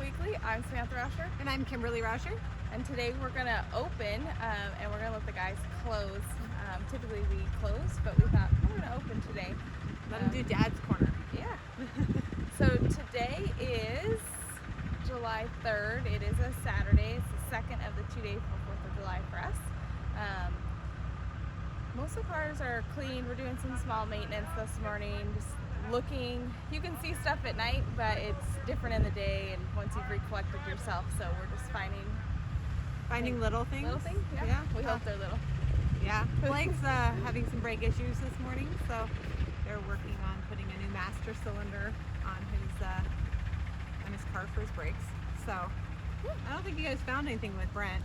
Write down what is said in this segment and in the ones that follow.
Weekly. I'm Samantha Rauscher. And I'm Kimberly Rauscher. And today we're going to open and we're going to let the guys close. Typically we close, but we thought we're going to open today. Let them do Dad's Corner. Yeah. So today is July 3rd. It is a Saturday. It's the second of the 2 days for 4th of July for us. Most of the cars are clean. We're doing some small maintenance this morning, just looking. You can see stuff at night, but it's different in the day and once you've recollected yourself, so we're just finding little things. Little things, yeah. We hope they're little. Yeah. Blake's having some brake issues this morning, so they're working on putting a new master cylinder on his car for his brakes. So I don't think you guys found anything with Brent.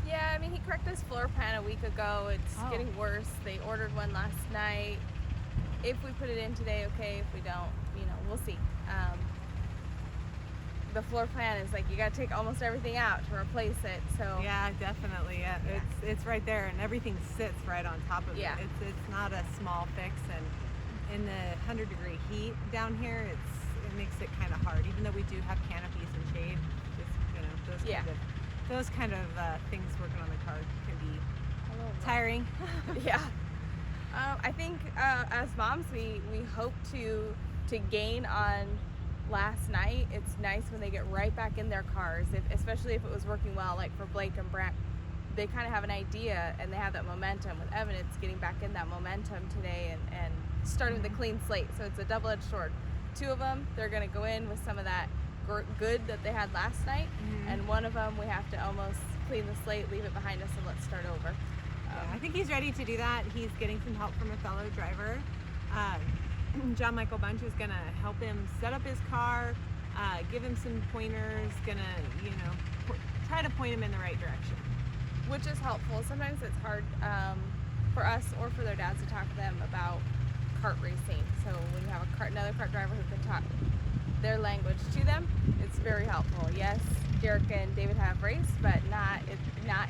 Yeah, I mean, he corrected his floor pan a week ago. It's getting worse. They ordered one last night. If we put it in today, okay. If we don't, we'll see. The floor plan is like you got to take almost everything out to replace it. So yeah, definitely. Yeah. It's right there, and everything sits right on top of it. It's not a small fix, and in the 100-degree heat down here, it makes it kind of hard. Even though we do have canopies and shade, just those kind of things working on the car can be tiring. Yeah. I think as moms, we hope to gain on last night. It's nice when they get right back in their cars, especially if it was working well, like for Blake and Brent. They kind of have an idea and they have that momentum. With Evan, it's getting back in that momentum today and starting with a clean slate. So it's a double-edged sword. Two of them, they're going to go in with some of that good that they had last night, and one of them we have to almost clean the slate, leave it behind us, and let's start over. I think he's ready to do that. He's getting some help from a fellow driver. John Michael Bunch is going to help him set up his car, give him some pointers, try to point him in the right direction. Which is helpful. Sometimes it's hard for us or for their dads to talk to them about kart racing. So when you have another kart driver who can talk their language to them, it's very helpful. Yes, Derek and David have raced, but not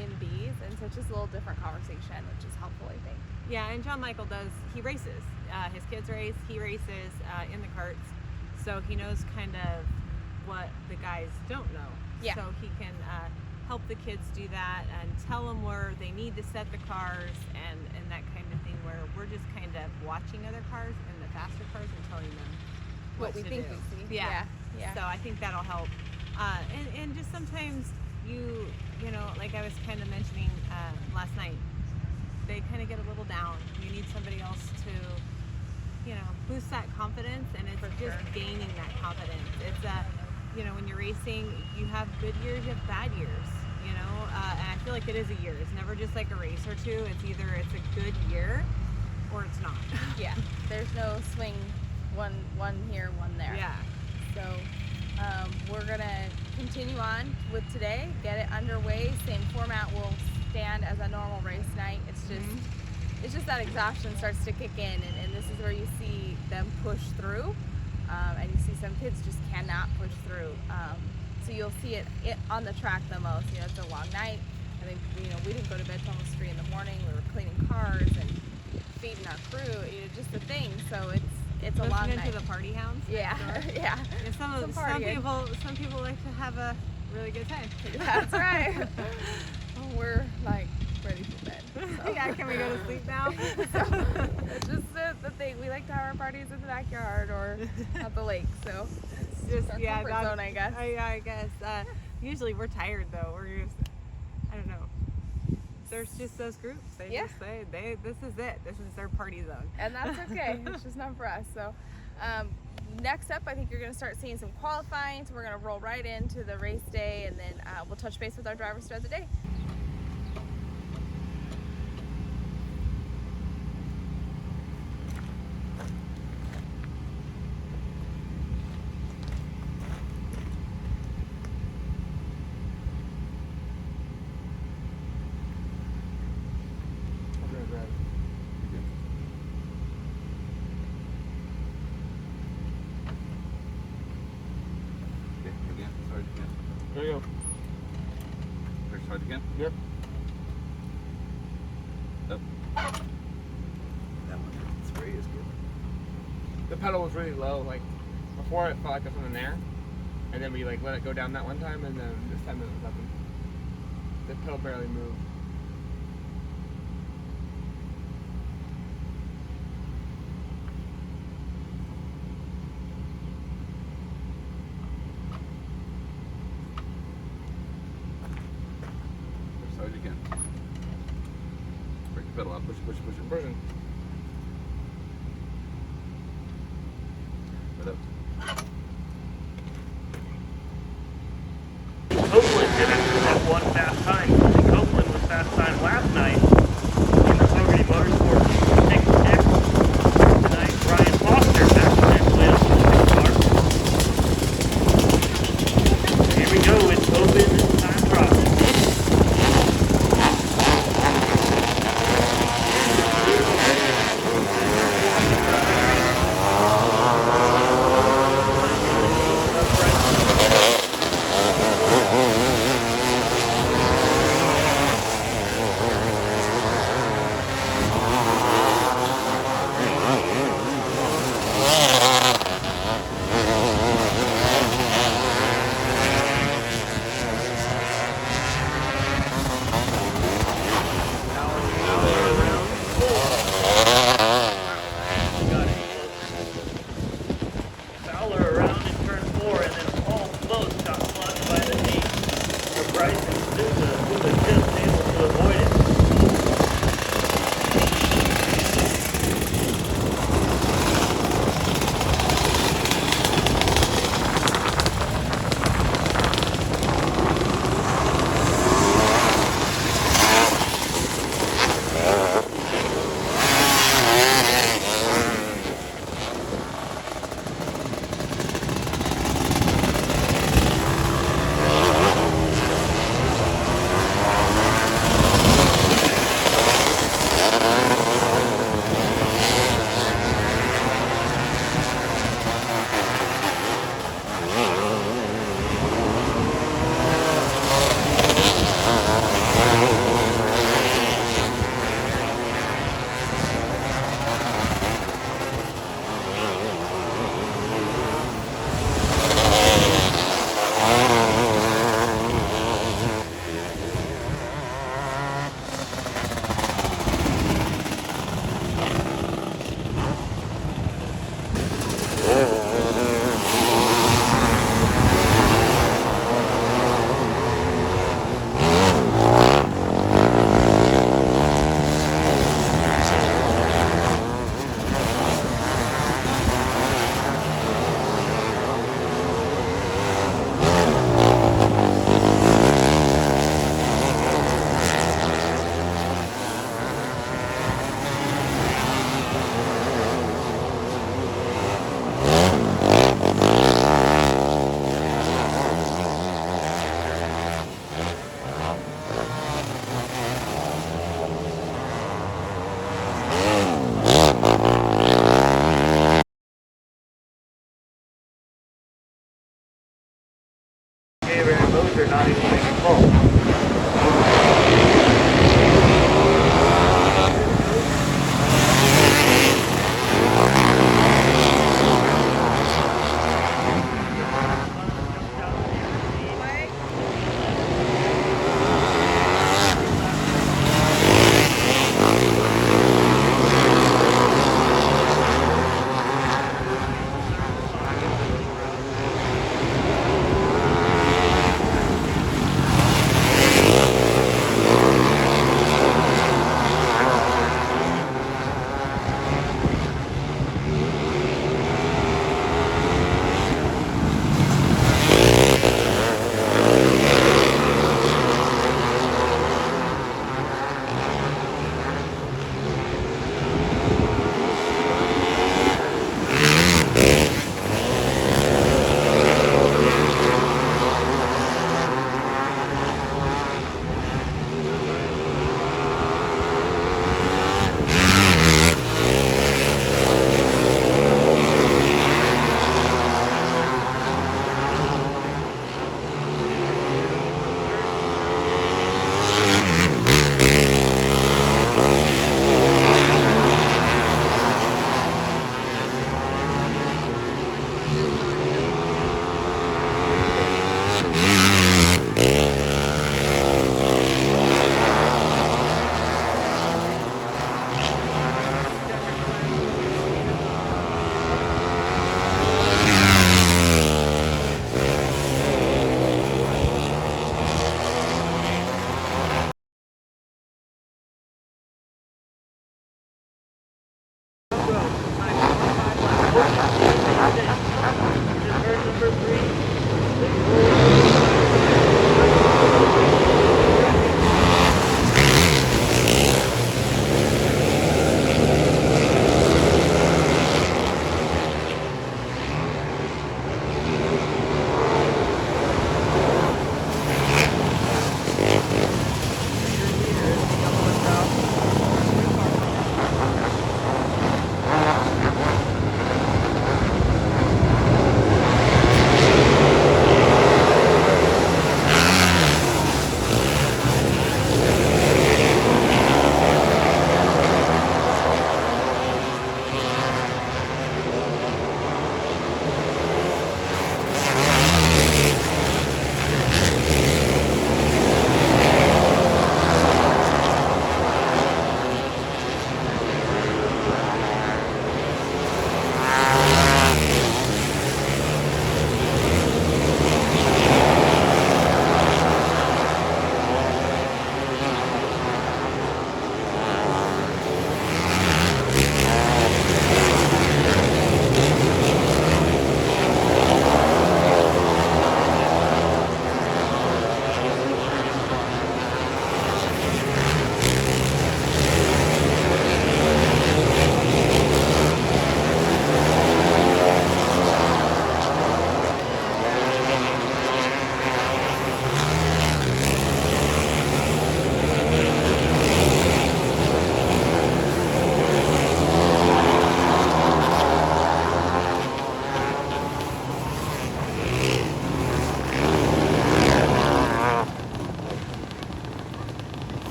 in these, and so it's just a little different conversation, which is helpful, I think. Yeah, and John Michael he races. His kids race, he races in the karts, so he knows kind of what the guys don't know. Yeah. So he can help the kids do that and tell them where they need to set the cars and that kind of thing, where we're just kind of watching other cars and the faster cars and telling them what we to think do. we see. Yeah. Yeah. So I think that'll help. And just sometimes you like I was kind of mentioning last night, they kind of get a little down. You need somebody else to, boost that confidence, and it's just gaining that confidence. It's when you're racing, you have good years, you have bad years, and I feel like it is a year. It's never just like a race or two. It's either it's a good year or it's not. Yeah. There's no swing one here, one there. Yeah. So we're gonna continue on with today, get it underway. Same format will stand as a normal race night. It's just that exhaustion starts to kick in, and this is where you see them push through, and you see some kids just cannot push through. So you'll see it on the track the most. It's a long night. I think we didn't go to bed till almost 3 in the morning. We were cleaning cars and feeding our crew. Just the thing. So it's a long night. To the party hounds. Yeah, yeah. Some people like to have a really good time. That's right. We're like ready for bed. So. Yeah, can we go to sleep now? It's just the thing. We like to have our parties in the backyard or at the lake. So it's just our comfort zone, I guess. I guess. Usually we're tired though. We're just, I don't know. There's just those groups. They just say this is it. This is their party zone. And that's okay. It's just not for us. So next up, I think you're going to start seeing some qualifying. So we're going to roll right into the race day, and then we'll touch base with our drivers throughout the day. There you go. Start again? Yep. Up. That one spray is good. The pedal was really low. Like before, it felt like it was in the air, And then we like let it go down that one time, and then this time it was nothing. The pill barely moved. Push as hard as you can. Break the pedal out. Push, push, push, and push. Pushing. Right up. Copeland didn't have one fast time. Copeland was fast time last night in the Fogarty Motorsports 6X. Tonight, Ryan Foster accidentally up in the car. Here we go, it's open time trial.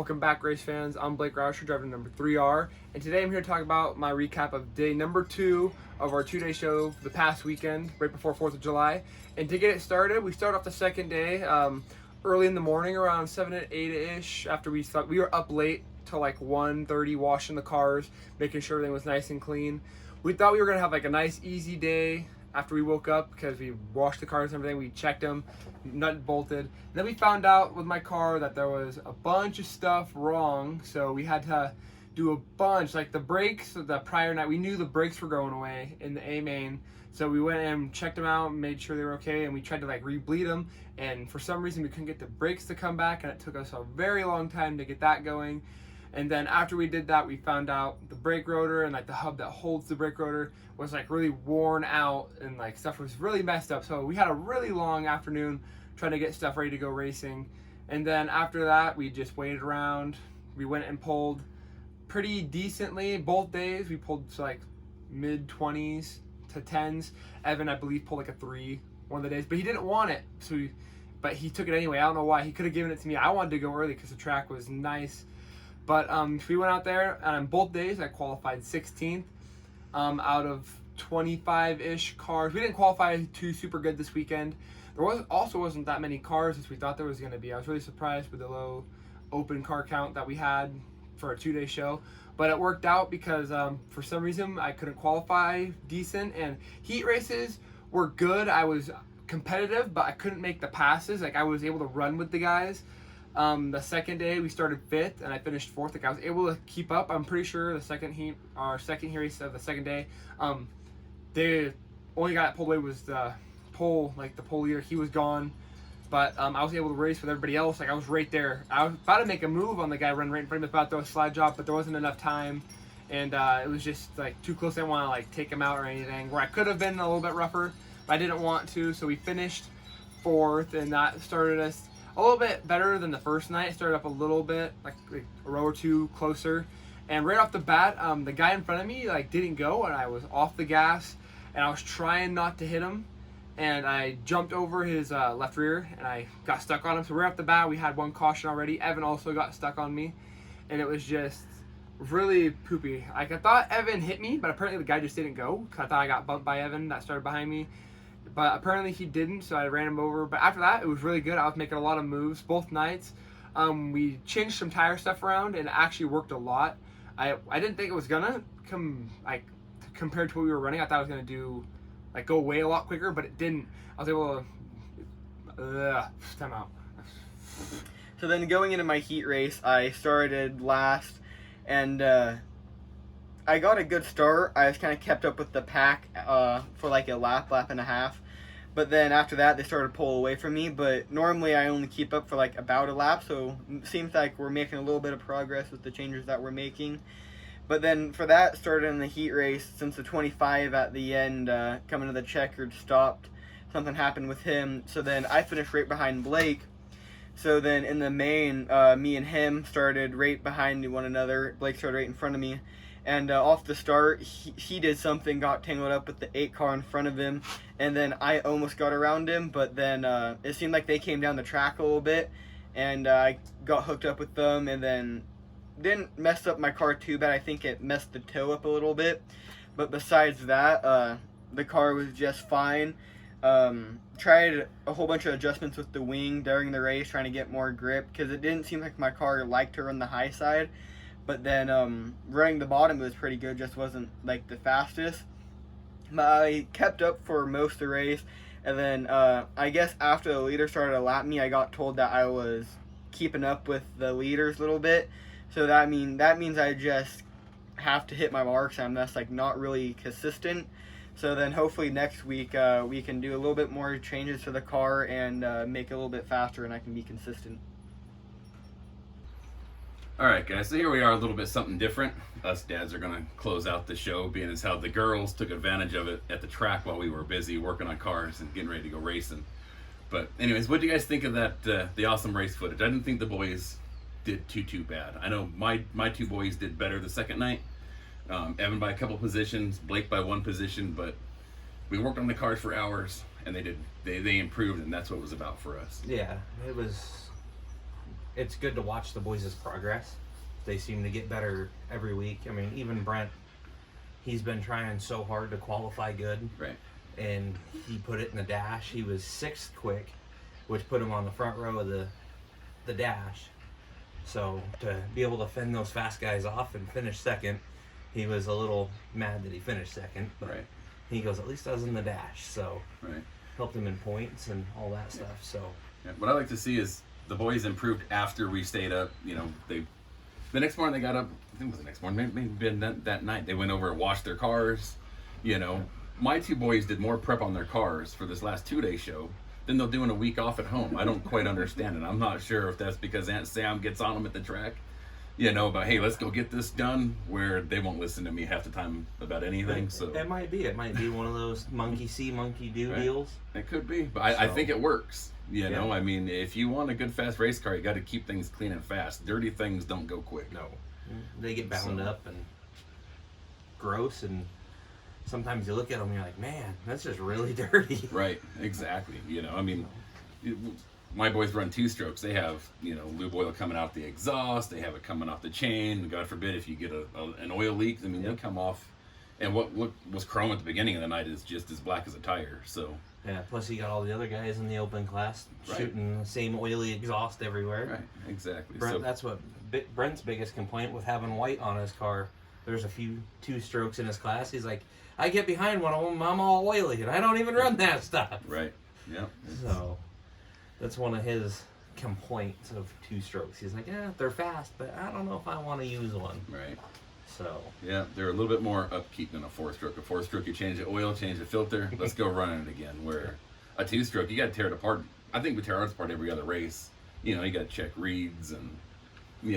Welcome back, race fans. I'm Blake Rauscher, driver number 3R, and today I'm here to talk about my recap of day number 2 of our 2-day show the past weekend, right before 4th of July. And to get it started, we start off the second day early in the morning, around 7 to 8-ish, after we were up late till like 1:30 washing the cars, making sure everything was nice and clean. We thought we were going to have like a nice, easy day after we woke up because we washed the cars and everything. We checked them, nut bolted. And then we found out with my car that there was a bunch of stuff wrong, so we had to do a bunch. Like the brakes, the prior night, we knew the brakes were going away in the A main, so we went and checked them out and made sure they were okay, and we tried to like re-bleed them, and for some reason we couldn't get the brakes to come back, and it took us a very long time to get that going. And then after we did that, we found out the brake rotor and like the hub that holds the brake rotor was like really worn out, and like stuff was really messed up. So we had a really long afternoon trying to get stuff ready to go racing. And then after that, we just waited around. We went and pulled pretty decently both days. We pulled like mid 20s to 10s. Evan, I believe, pulled like a 3 one of the days, but he didn't want it. But he took it anyway. I don't know why. He could have given it to me. I wanted to go early because the track was nice. But we went out there, and on both days I qualified 16th out of 25-ish cars. We didn't qualify too super good this weekend. There wasn't that many cars as we thought there was going to be. I was really surprised with the low open car count that we had for a 2-day show. But it worked out because for some reason I couldn't qualify decent, and heat races were good. I was competitive, but I couldn't make the passes. Like I was able to run with the guys. The second day we started 5th and I finished 4th. Like I was able to keep up. I'm pretty sure the second heat race of the second day, the only guy that pulled away was the pole leader. He was gone, but I was able to race with everybody else. Like I was right there. I was about to make a move on the guy running right in front of me, about to throw a slide job, but there wasn't enough time, and it was just like too close. I didn't want to like take him out or anything. Where I could have been a little bit rougher, but I didn't want to. So we finished 4th, and that started us a little bit better than the first night. Started up a little bit, like a row or 2 closer, and right off the bat, the guy in front of me like didn't go, and I was off the gas, and I was trying not to hit him, and I jumped over his left rear, and I got stuck on him. So right off the bat, we had 1 caution already. Evan also got stuck on me, and it was just really poopy. Like I thought Evan hit me, but apparently the guy just didn't go. Cause I thought I got bumped by Evan that started behind me. But apparently he didn't, so I ran him over. But after that, it was really good. I was making a lot of moves both nights. We changed some tire stuff around, and it actually worked a lot. I didn't think it was gonna come like compared to what we were running. I thought it was gonna do like go away a lot quicker, but it didn't. I was able to time out. So then going into my heat race, I started last, and I got a good start. I just kind of kept up with the pack for like a lap and a half. But then after that, they started to pull away from me. But normally I only keep up for like about a lap, so it seems like we're making a little bit of progress with the changes that we're making. But then for that, started in the heat race, since the 25 at the end, coming to the checkered, stopped. Something happened with him, so then I finished right behind Blake. So then in the main, me and him started right behind one another. Blake started right in front of me. And off the start, he did something, got tangled up with the 8 car in front of him, and then I almost got around him, but then it seemed like they came down the track a little bit, and I got hooked up with them, and then didn't mess up my car too bad. I think it messed the toe up a little bit, but besides that, the car was just fine. Tried a whole bunch of adjustments with the wing during the race, trying to get more grip, because it didn't seem like my car liked to run the high side. But then running the bottom was pretty good, just wasn't like the fastest. But I kept up for most of the race, and then I guess after the leader started to lap me, I got told that I was keeping up with the leaders a little bit. So that means I just have to hit my marks. I'm just like not really consistent. So then hopefully next week we can do a little bit more changes to the car and make it a little bit faster, and I can be consistent. Alright guys, so here we are, a little bit something different. Us dads are going to close out the show, being as how the girls took advantage of it at the track while we were busy working on cars and getting ready to go racing. But anyways, what do you guys think of that, the awesome race footage? I didn't think the boys did too bad. I know my 2 boys did better the second night. Evan by a couple positions, Blake by 1 position, but we worked on the cars for hours, and they improved, and that's what it was about for us. Yeah, it was it's good to watch the boys' progress. They seem to get better every week. I mean, even Brent, he's been trying so hard to qualify good. Right. And he put it in the dash. He was 6th quick, which put him on the front row of the dash. So to be able to fend those fast guys off and finish 2nd, he was a little mad that he finished 2nd. But Right. he goes, at least I was in the dash. So Right. helped him in points and all that stuff. So Yeah. What I like to see is the boys improved after we stayed up. The next morning they got up. I think it was the next morning, maybe been that night. They went over and washed their cars. My 2 boys did more prep on their cars for this last 2-day show than they'll do in a week off at home. I don't quite understand it. I'm not sure if that's because Aunt Sam gets on them at the track. But hey, let's go get this done, where they won't listen to me half the time about anything. So it might be one of those monkey see, monkey do Right. deals. it could be, but I So- think it works. Yeah. I mean, if you want a good fast race car, you got to keep things clean and fast. Dirty things don't go quick. No, they get bound So- up and gross, and sometimes you look at them and you're like, man, that's just really dirty. Right, exactly. I mean, my boys run 2-strokes. They have, lube oil coming out the exhaust. They have it coming off the chain. God forbid if you get an oil leak. I mean, they come off. And what was chrome at the beginning of the night is just as black as a tire. So Yeah, plus you got all the other guys in the open class Right. shooting the same oily exhaust everywhere. right, exactly. Brent, So that's what Brent's biggest complaint with having white on his car. There's a few 2-strokes in his class. He's like, I get behind one of them, I'm all oily, and I don't even run that stuff. right, yeah. So that's one of his complaints of 2-strokes. He's like, yeah, they're fast, but I don't know if I want to use one. Right. So Yeah, they're a little bit more upkeep than a 4-stroke. A 4-stroke, you change the oil, change the filter, let's go running it again. Where a 2-stroke, you got to tear it apart. I think we tear ours apart every other race. You got to check reeds and make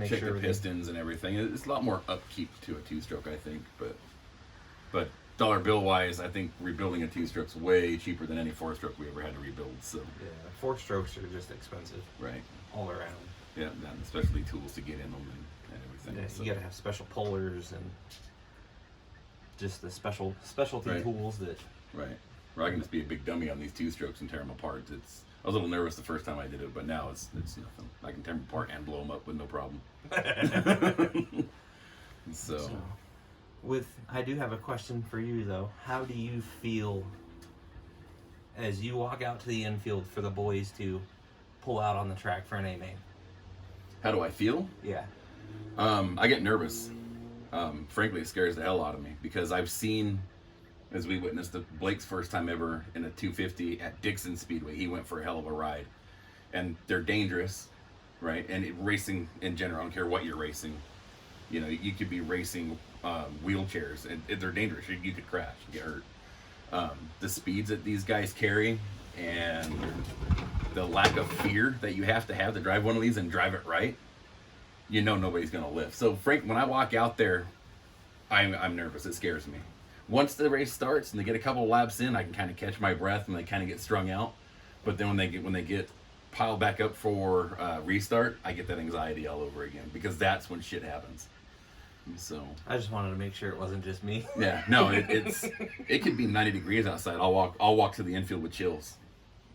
check sure the everything- pistons and everything. It's a lot more upkeep to a 2-stroke, I think. But dollar bill wise, I think rebuilding a 2-stroke's way cheaper than any 4-stroke we ever had to rebuild. So yeah, 4-strokes are just expensive right, all around. yeah, and especially tools to get in them and everything. Yeah, So, you gotta have special pullers and just the specialty Right. tools that. right. Or I can just be a big dummy on these 2-strokes and tear them apart. I was a little nervous the first time I did it, but now it's nothing. I can tear them apart and blow them up with no problem. So, I do have a question for you though. How do you feel as you walk out to the infield for the boys to pull out on the track for an A-main? how do I feel? Yeah. I get nervous. Frankly, it scares the hell out of me because I've seen, as we witnessed Blake's first time ever in a 250 at Dixon Speedway. He went for a hell of a ride, and they're dangerous, right? And racing in general, I don't care what you're racing. You could be racing wheelchairs, and they're dangerous. You could crash, get hurt. The speeds that these guys carry, and the lack of fear that you have to drive one of these and drive it right. Nobody's gonna lift. So Frank, when I walk out there, I'm nervous. It scares me. Once the race starts and they get a couple of laps in, I can kind of catch my breath and they kind of get strung out. But then when they get piled back up for restart, I get that anxiety all over again because that's when shit happens. And so I just wanted to make sure it wasn't just me. yeah, no, it could be 90 degrees outside. I'll walk to the infield with chills.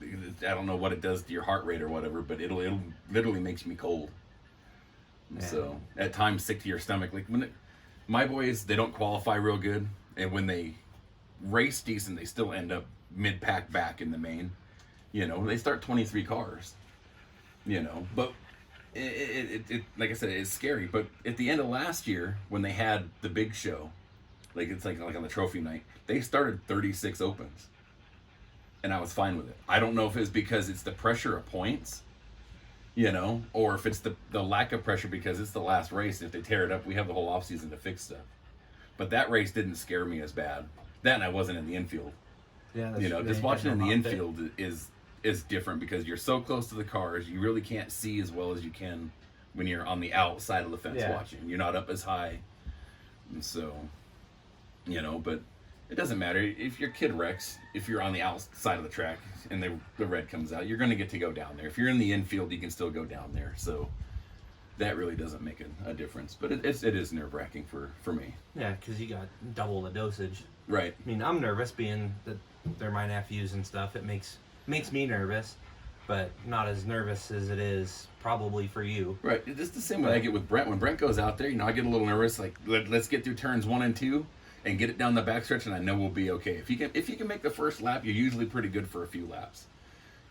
I don't know what it does to your heart rate or whatever, but it'll literally makes me cold. Yeah. So at times sick to your stomach. Like my boys, they don't qualify real good, and when they race decent, they still end up mid-pack back in the main. They start 23 cars. But it like I said, it's scary. But at the end of last year, when they had the big show, like on the trophy night, they started 36 opens, and I was fine with it. I don't know if it's because it's the pressure of points. Or if it's the lack of pressure because it's the last race. If they tear it up, we have the whole offseason to fix stuff. But that race didn't scare me as bad. That and I wasn't in the infield. Yeah. Just watching in the infield is different because you're so close to the cars. You really can't see as well as you can when you're on the outside of the fence watching. You're not up as high. And so, but it doesn't matter. If your kid wrecks, if you're on the outside of the track and the red comes out, you're going to get to go down there. If you're in the infield, you can still go down there. So that really doesn't make a difference. But it is nerve-wracking for me. Yeah, because you got double the dosage. Right. I mean, I'm nervous being that they're my nephews and stuff. It makes me nervous. but not as nervous as it is probably for you. Right. It's the same way I get with Brent. When Brent goes out there, I get a little nervous. Like, let's get through turns 1 and 2 and get it down the backstretch, and I know we'll be okay. If you can make the first lap, you're usually pretty good for a few laps.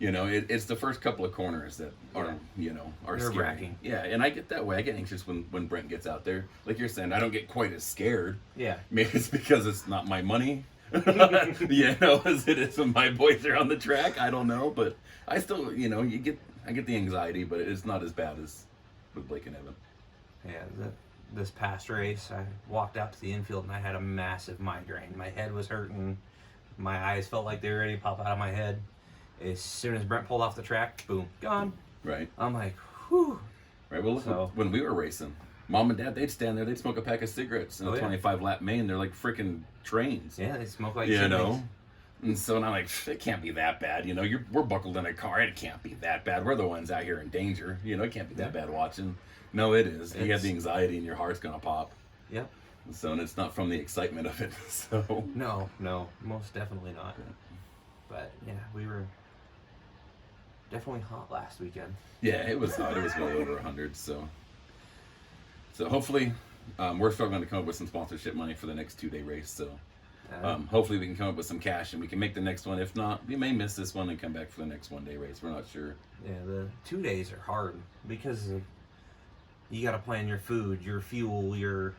It's the first couple of corners that are scary. Nerve-wracking. Yeah, and I get that way. I get anxious when Brent gets out there. Like you're saying, I don't get quite as scared. Yeah. Maybe it's because it's not my money. As it is when my boys are on the track. I don't know, but I still, I get the anxiety, but it's not as bad as with Blake and Evan. Yeah, this past race, I walked out to the infield and I had a massive migraine. My head was hurting. My eyes felt like they were ready to pop out of my head. As soon as Brent pulled off the track, boom, gone. Right. I'm like, whew. Right. Well, look, when we were racing, Mom and Dad, they'd stand there, they'd smoke a pack of cigarettes in a 25-lap main. They're like freaking trains. Yeah, they smoke like chimneys. And so I'm like, it can't be that bad. We're buckled in a car. It can't be that bad. We're the ones out here in danger. It can't be that bad watching. No, it is. You have the anxiety and your heart's going to pop. Yep. So, and it's not from the excitement of it. So. No, most definitely not. But yeah, we were definitely hot last weekend. Yeah, it was hot. It was way over 100. So hopefully, we're struggling to come up with some sponsorship money for the next 2-day race. So hopefully we can come up with some cash and we can make the next one. If not, we may miss this one and come back for the next 1-day race. We're not sure. Yeah, the 2 days are hard because you got to plan your food, your fuel, your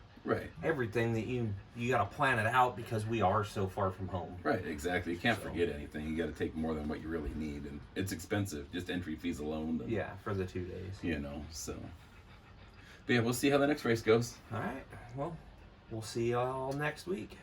everything that you got to plan it out because we are so far from home. Right, exactly. You can't forget anything. You got to take more than what you really need, and it's expensive. Just entry fees alone. And, for the 2 days. So. But yeah, we'll see how the next race goes. All right. Well, we'll see you all next week.